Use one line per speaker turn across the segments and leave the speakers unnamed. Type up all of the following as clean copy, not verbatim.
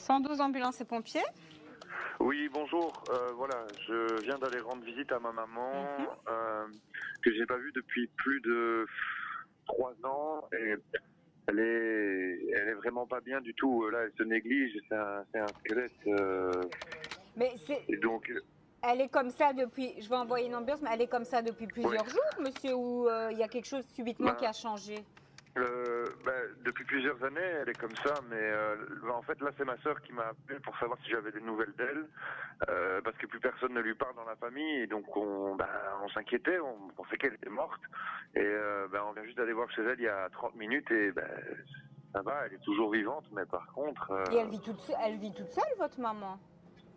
112 ambulances et pompiers.
Oui, bonjour. Voilà, je viens d'aller rendre visite à ma maman que j'ai pas vue depuis plus de 3 ans et elle est vraiment pas bien du tout. Là, elle se néglige. C'est un squelette.
Mais c'est,
Et donc,
elle est comme ça depuis. Je vais envoyer une ambulance, mais elle est comme ça depuis plusieurs
ouais.
jours, monsieur, ou il y a quelque chose subitement qui
Ben,
a changé?
depuis plusieurs années, elle est comme ça, mais en fait là c'est ma sœur qui m'a appelé pour savoir si j'avais des nouvelles d'elle, parce que plus personne ne lui parle dans la famille, et donc on s'inquiétait, on pensait qu'elle était morte, et on vient juste d'aller voir chez elle il y a 30 minutes, et ça va, elle est toujours vivante, mais par contre...
Et elle vit toute seule, votre maman?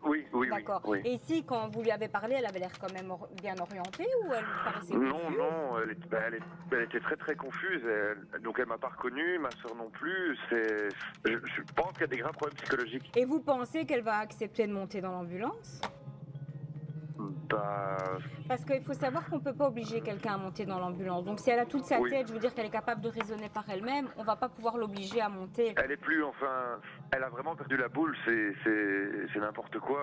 Oui.
D'accord. Et ici, quand vous lui avez parlé, elle avait l'air quand même bien orientée ou elle vous paraissait confuse?
Non, elle était très très confuse. Donc elle m'a pas reconnu, ma soeur non plus. Je pense qu'il y a des graves problèmes psychologiques.
Et vous pensez qu'elle va accepter de monter dans l'ambulance?
Bah
Parce qu'il faut savoir qu'on ne peut pas obliger quelqu'un à monter dans l'ambulance. Donc si elle a toute sa
oui,
tête, je veux dire qu'elle est capable de raisonner par elle-même, on ne va pas pouvoir l'obliger à monter.
elle est plus, enfin, elle a vraiment perdu la boule. C'est n'importe quoi.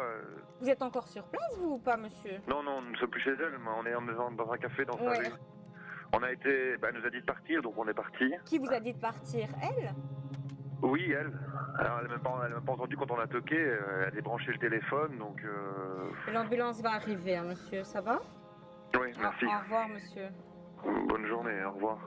Vous êtes encore sur place, vous, ou pas, monsieur?
Non, nous ne sommes plus chez elle, mais on est dans un café dans sa
Ouais.
rue. On a été, elle nous a dit de partir, donc on est parti.
Qui vous a dit de partir? Elle?
Oui, elle. Alors elle a même pas entendu quand on a toqué. Elle a débranché le téléphone, donc.
Et l'ambulance va arriver, hein, monsieur, ça va?
Oui, merci.
Au revoir, monsieur.
Bonne journée, au revoir.